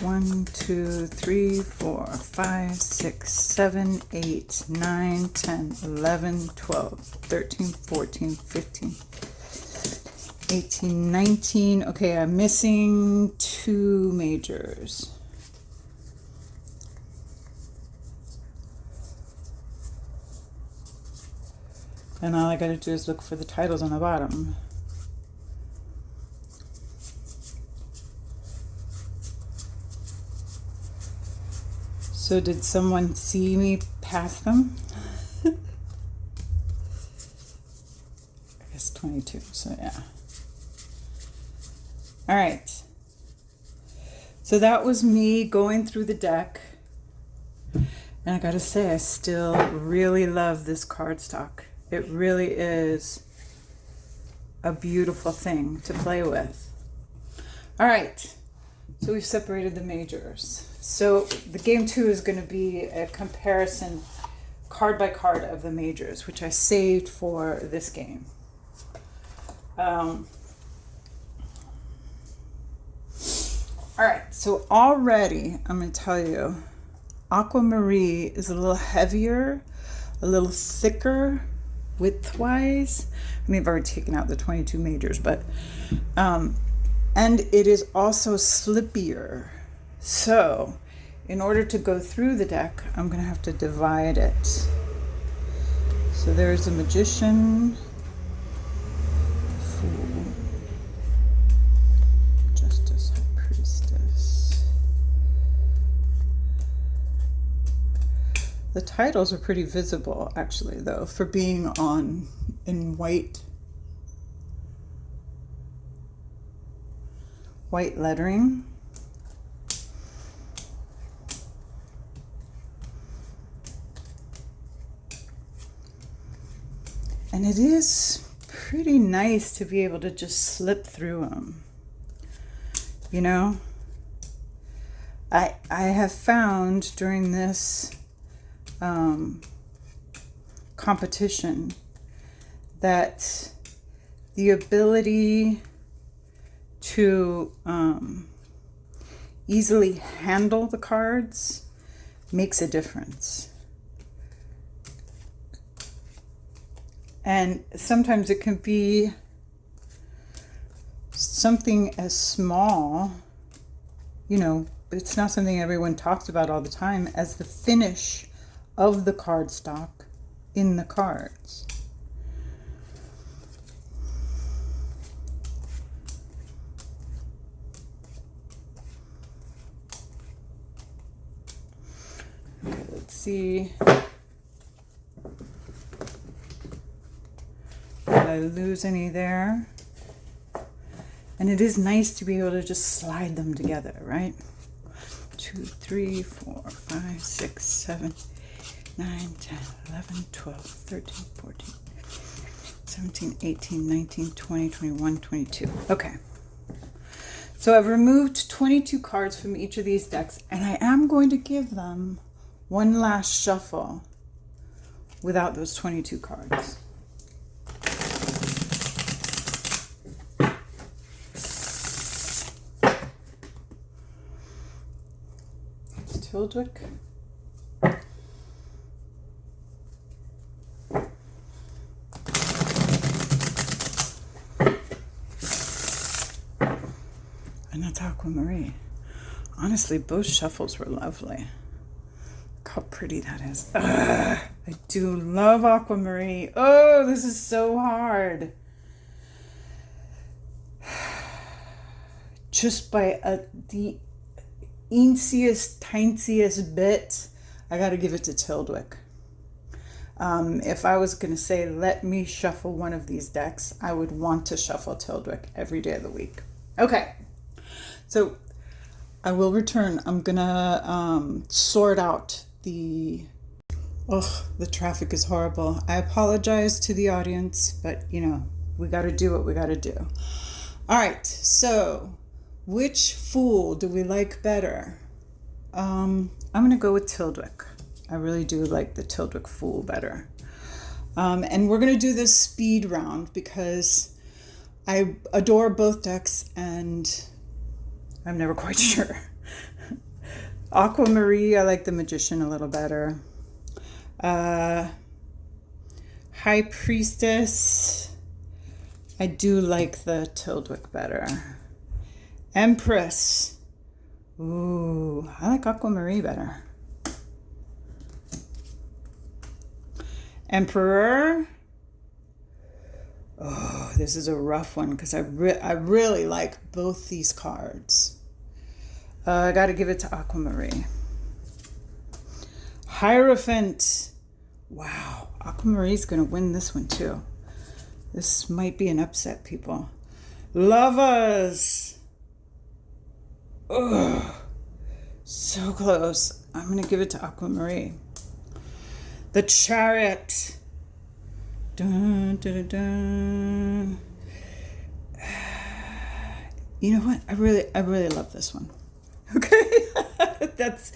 1, 2, 3, 4, 5, 6, 7, 8, 9, 10, 11, 12, 13, 14, 15, 18, 19. Okay, I'm missing 2 majors. And all I gotta do is look for the titles on the bottom. So did someone see me pass them? I guess 22, so yeah. All right. So that was me going through the deck. And I gotta say, I still really love this cardstock. It really is a beautiful thing to play with. All right, so we've separated the majors. So the game 2 is going to be a comparison card by card of the majors, which I saved for this game. All right, so already I'm going to tell you, Aqua Maree is a little heavier, a little thicker width-wise. I mean, I've already taken out the 22 majors, but and it is also slippier. So in order to go through the deck, I'm going to have to divide it. So there's the Magician, Fool, Justice, High Priestess. The titles are pretty visible, actually, though, for being on in white lettering. And it is pretty nice to be able to just slip through them. You know, I have found during this competition that the ability to easily handle the cards makes a difference. And sometimes it can be something as small, you know, it's not something everyone talks about all the time, as the finish of the cardstock in the cards. Okay, let's see. Did I lose any there? And it is nice to be able to just slide them together, right? 2, 3, 4, 5, 6, 7, 9, 10, 11, 12, 13, 14, 17, 18, 19, 20, 21, 22. Okay. So I've removed 22 cards from each of these decks, and I am going to give them one last shuffle without those 22 cards. Tyldwick. And that's Aqua Maree. Honestly, both shuffles were lovely. Look how pretty that is. I do love Aqua Maree. Oh, this is so hard. Just by the tiniest bit, I got to give it to Tyldwick. If I was going to say, let me shuffle one of these decks, I would want to shuffle Tyldwick every day of the week. Okay, so I will return. I'm going to sort out the traffic is horrible. I apologize to the audience, but you know, we got to do what we got to do. All right, so which Fool do we like better? I'm going to go with Tyldwick. I really do like the Tyldwick Fool better. And we're going to do this speed round because I adore both decks and I'm never quite sure. Aqua Maree, I like the Magician a little better. High Priestess, I do like the Tyldwick better. Empress, ooh, I like Aqua Maree better. Emperor, oh, this is a rough one because I really like both these cards. I got to give it to Aqua Maree. Hierophant, wow, Aqua Maree's going to win this one too. This might be an upset, people. Lovers, ugh, so close. I'm going to give it to Aqua Maree. The Chariot. Dun, dun, dun, dun. You know what? I really love this one. Okay? That's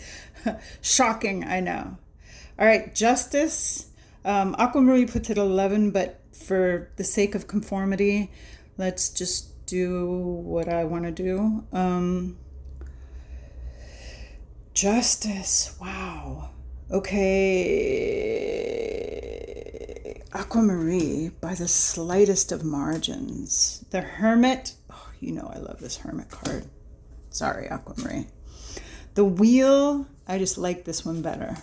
shocking, I know. All right, Justice. Aqua Maree puts it 11, but for the sake of conformity, let's just do what I want to do. Justice. Wow. Okay, Aqua Maree by the slightest of margins. The Hermit, oh, you know I love this Hermit card. Sorry, Aqua Maree. The Wheel, I just like this one better.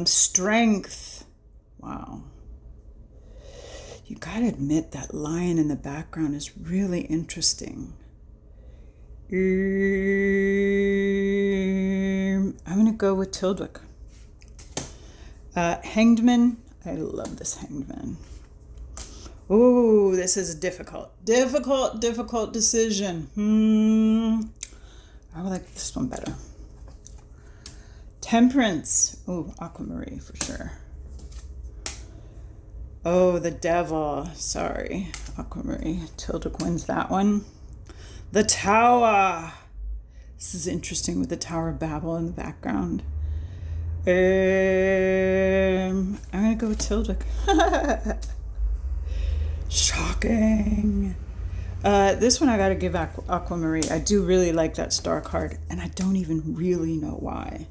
Strength, wow. You gotta admit that lion in the background is really interesting. I'm going to go with Tyldwick. Hanged Man. I love this Hanged Man. Ooh, this is a difficult decision. I like this one better. Temperance. Oh, Aqua Maree for sure. Oh, the Devil. Sorry, Aqua Maree. Tyldwick wins that one. The Tower. This is interesting with the Tower of Babel in the background. I'm going to go with Tyldwick. Shocking. This one I got to give Aqua Maree. I do really like that star card, and I don't even really know why.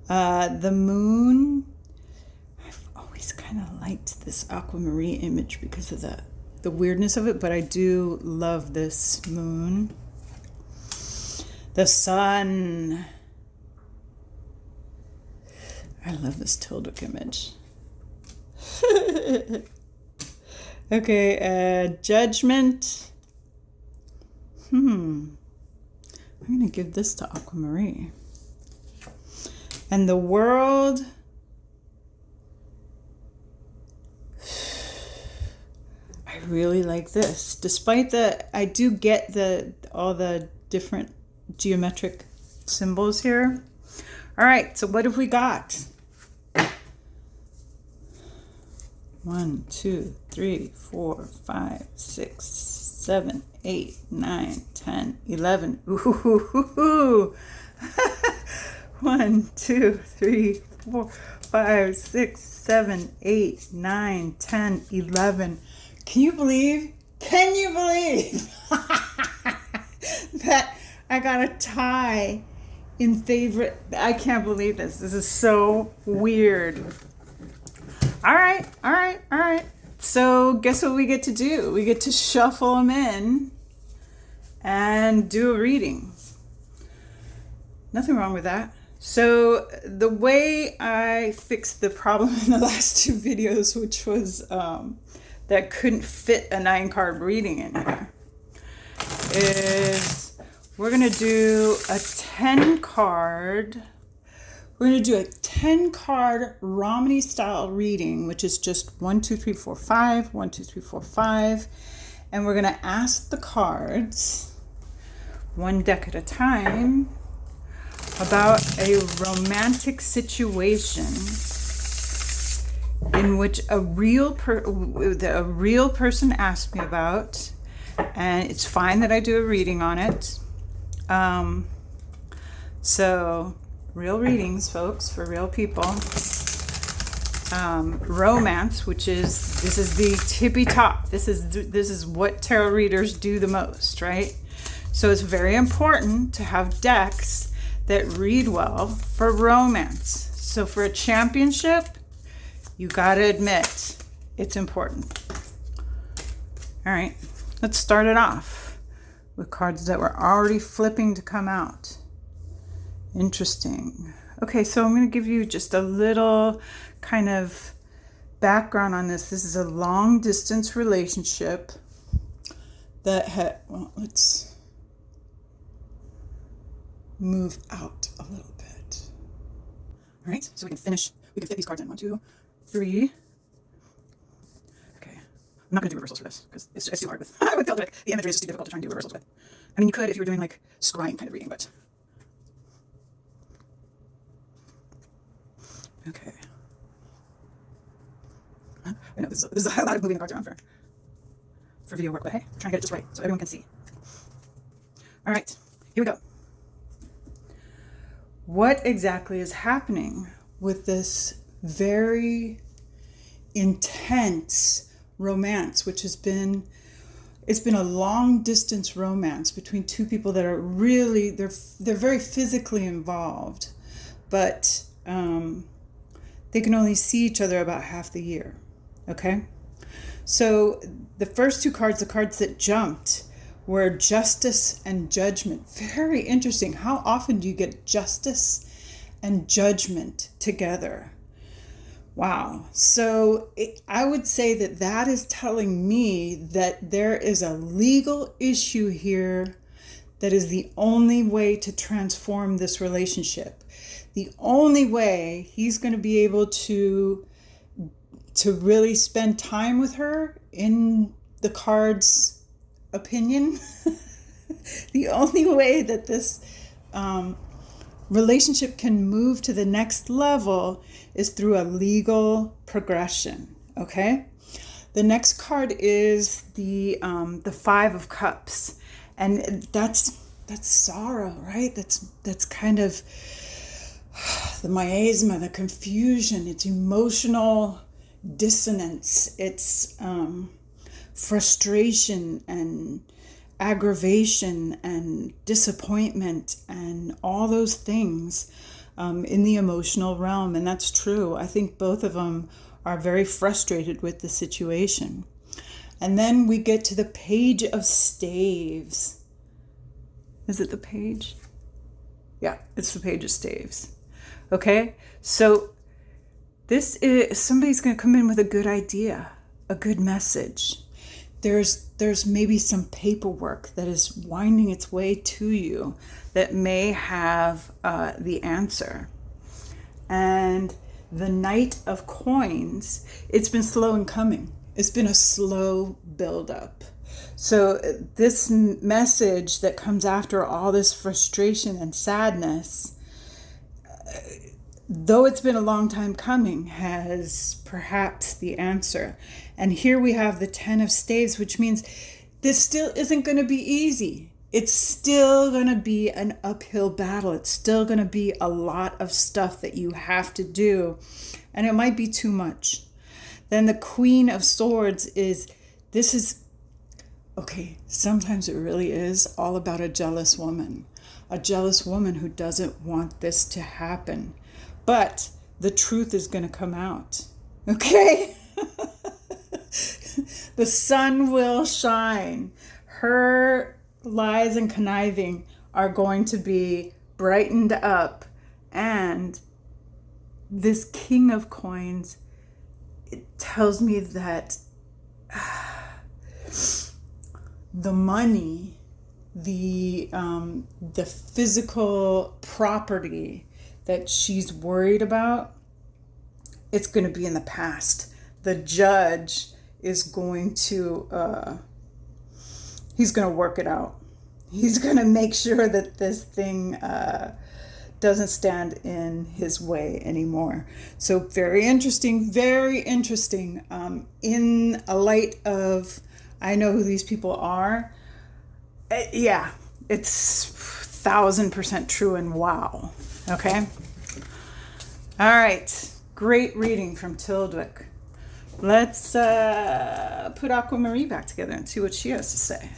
The Moon. I've always kind of liked this Aqua Maree image because of the weirdness of it, but I do love this Moon. The Sun. I love this Tyldwick image. Okay, Judgment. I'm going to give this to Aqua Maree. And the World. I really like this. Despite I do get all the different geometric symbols here. All right, so what have we got? 1, 2, 3, 4, 5, 6, 7, 8, 9, 10, 11. Ooh. 1, 2, 3, 4, 5, 6, 7, 8, 9, 10, 11. Can you believe that I got a tie in favorite? I can't believe this. This is so weird. All right. So guess what we get to do? We get to shuffle them in and do a reading. Nothing wrong with that. So the way I fixed the problem in the last two videos, which was that couldn't fit a 9-card reading in here, is we're going to do a 10-card. We're going to do a 10-card Romney style reading, which is just 1, 2, 3, 4, 5, 1, 2, 3, 4, 5. And we're going to ask the cards, one deck at a time, about a romantic situation in which a real person asked me about, and it's fine that I do a reading on it. So real readings, folks, for real people. Romance, this is the tippy top. This is what tarot readers do the most, right? So it's very important to have decks that read well for romance. So for a championship, you got to admit it's important. All right, let's start it off with cards that were already flipping to come out. Interesting. Okay, so I'm going to give you just a little kind of background on this. This is a long distance relationship that had, well, let's move out a little bit. All right, so we can fit these cards in. 1, 2, 3. Okay, I'm not going to do reversals for this because it's too hard with Tyldwick. The imagery is just too difficult to try and do reversals with. I mean, you could if you were doing like scrying kind of reading, but okay. I know this is a lot of moving the cards around for video work, but hey, I'm trying to get it just right so everyone can see. All right, here we go. What exactly is happening with this very intense romance, which has been, it's been a long distance romance between two people that are really, they're very physically involved, but they can only see each other about half the year. Okay, so the first two cards, the cards that jumped, were Justice and Judgment. Very interesting. How often do you get Justice and Judgment together? Wow. So I would say that that is telling me that there is a legal issue here that is the only way to transform this relationship. The only way he's going to be able to really spend time with her, in the card's opinion, the only way that this relationship can move to the next level is through a legal progression. Okay, the next card is the 5 of Cups, and that's sorrow, right? That's kind of the miasma, the confusion. It's emotional dissonance. It's frustration and aggravation and disappointment and all those things in the emotional realm. And that's true. I think both of them are very frustrated with the situation. And then we get to the Page of Staves. Is it the page? Yeah, it's the Page of Staves. Okay, so this is, somebody's going to come in with a good idea, a good message. There's maybe some paperwork that is winding its way to you that may have the answer. And the Knight of Coins, it's been slow in coming. It's been a slow buildup. So this message that comes after all this frustration and sadness, though it's been a long time coming, has perhaps the answer. And here we have the 10 of Staves, which means this still isn't going to be easy. It's still going to be an uphill battle. It's still going to be a lot of stuff that you have to do, and it might be too much. Then the Queen of Swords is, this is, okay, sometimes it really is all about a jealous woman who doesn't want this to happen. But the truth is going to come out, okay? The sun will shine. Her lies and conniving are going to be brightened up. And this King of Coins, it tells me that the money, the physical property that she's worried about, it's going to be in the past. The judge is going to, he's going to work it out. He's going to make sure that this thing doesn't stand in his way anymore. So very interesting, very interesting. In a light of, I know who these people are. Yeah, it's 1000% true, and wow. Okay. All right. Great reading from Tyldwick. Let's put Aqua Maree back together and see what she has to say.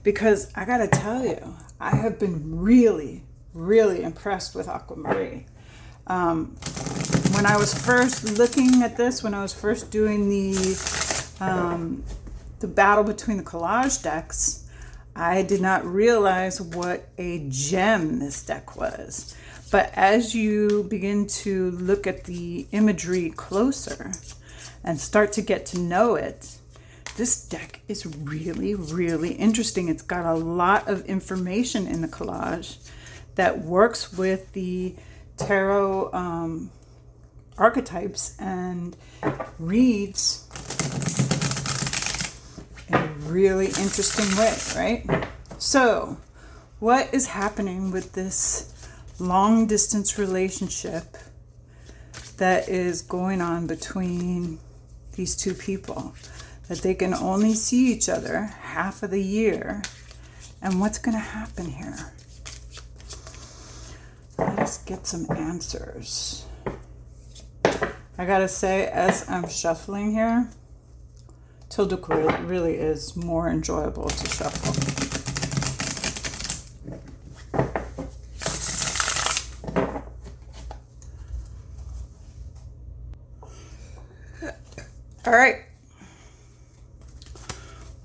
because I gotta tell you, I have been really, really impressed with Aqua Maree. When I was first looking at this, when I was first doing the battle between the collage decks, I did not realize what a gem this deck was. But as you begin to look at the imagery closer and start to get to know it, this deck is really, really interesting. It's got a lot of information in the collage that works with the tarot archetypes and reads in a really interesting way, right? So, what is happening with this long distance relationship that is going on between these two people? That they can only see each other half of the year. And what's going to happen here? Let's get some answers. I gotta say, as I'm shuffling here, Tyldwick really is more enjoyable to shuffle. All right.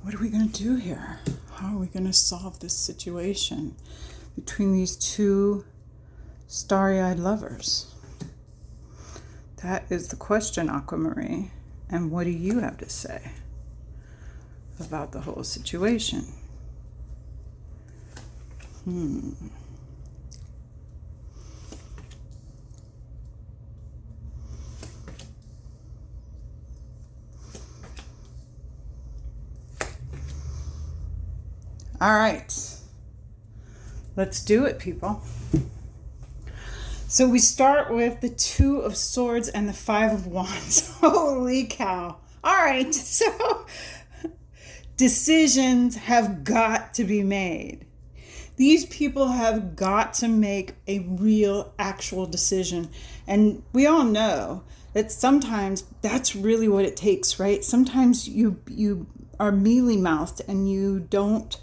What are we going to do here? How are we going to solve this situation between these two starry-eyed lovers? That is the question, Aqua Maree. And what do you have to say about the whole situation? All right, let's do it, people. So we start with the Two of Swords and the Five of Wands. Holy cow. All right, so decisions have got to be made. These people have got to make a real, actual decision. And we all know that sometimes that's really what it takes, right? Sometimes you are mealy-mouthed and you don't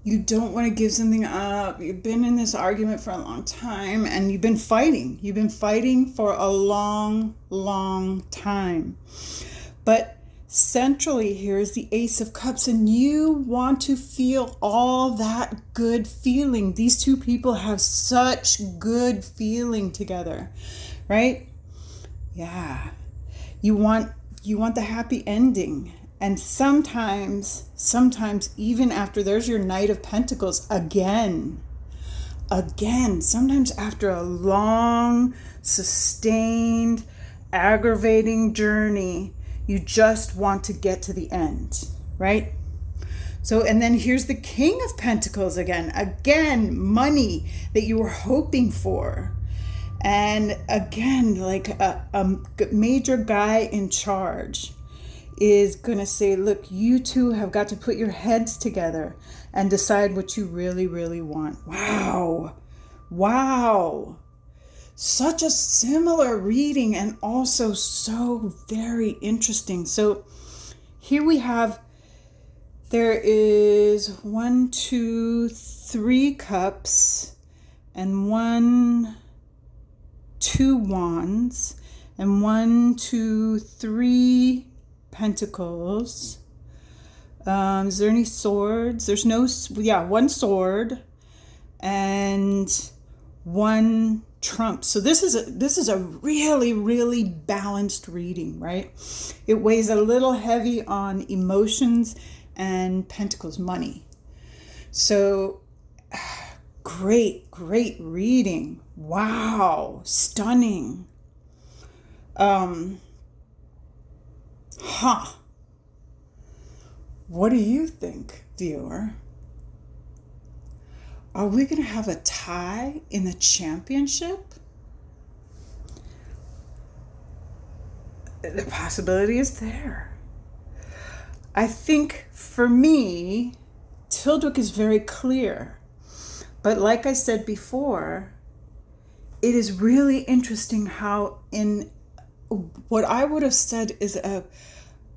want to give something up. You've been in this argument for a long time and you've been fighting. You've been fighting for a long, long time. But centrally here is the Ace of Cups, and you want to feel all that good feeling. These two people have such good feeling together, right? Yeah. You want the happy ending. And sometimes even after there's your Knight of Pentacles again, sometimes after a long, sustained, aggravating journey, you just want to get to the end, right? So, and then here's the King of Pentacles again, money that you were hoping for. And again, like a major guy in charge is going to say, look, you two have got to put your heads together and decide what you really, really want. Wow. Such a similar reading and also so very interesting. So here we have, there is 1, 2, 3 cups and 1, 2 wands and 1, 2, 3 pentacles. Is there any swords? There's no, 1 sword and 1 trump. So this is a really, really balanced reading, right? It weighs a little heavy on emotions and pentacles, money. So great reading. Wow, stunning. What do you think, viewer? Are we going to have a tie in the championship? The possibility is there. I think for me, Tyldwick is very clear. But like I said before, it is really interesting how in what I would have said is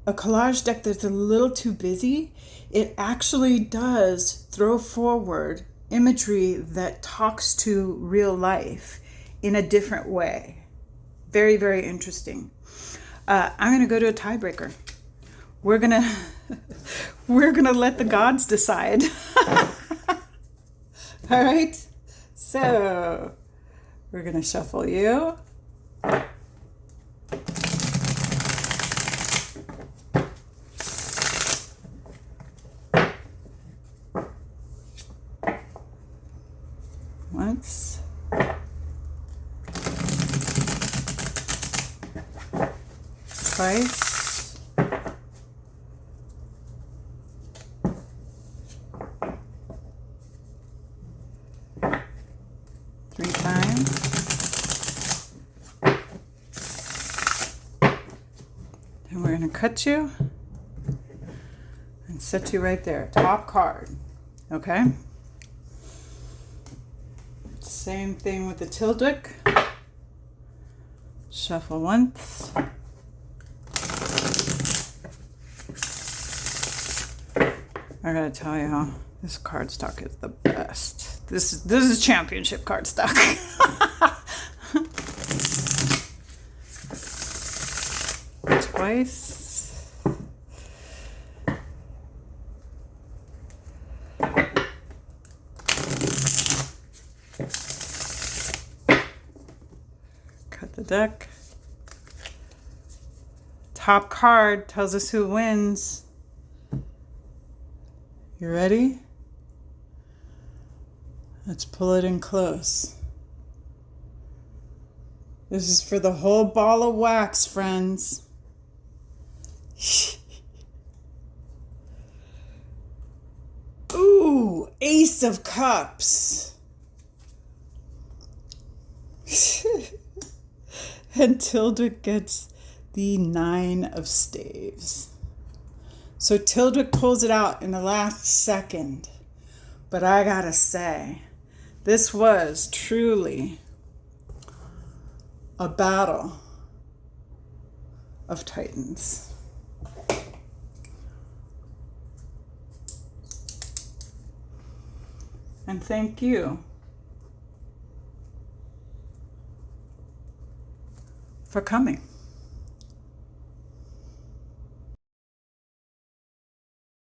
a collage deck that's a little too busy, it actually does throw forward imagery that talks to real life in a different way. Very, very interesting. I'm going to go to a tiebreaker. We're gonna let the gods decide. All right. So we're gonna shuffle you. Once. Twice. 3 times. And we're going to cut you and set you right there. Top card. Okay? Same thing with the Tyldwick. Shuffle once. I gotta tell you, this cardstock is the best. This is championship cardstock. Twice. Cut the deck. Top card tells us who wins. You ready? Let's pull it in close. This is for the whole ball of wax, friends. Ooh, Ace of Cups. And Tyldwick gets the 9 of Staves. So Tyldwick pulls it out in the last second. But I gotta say, this was truly a battle of titans. And thank you for coming.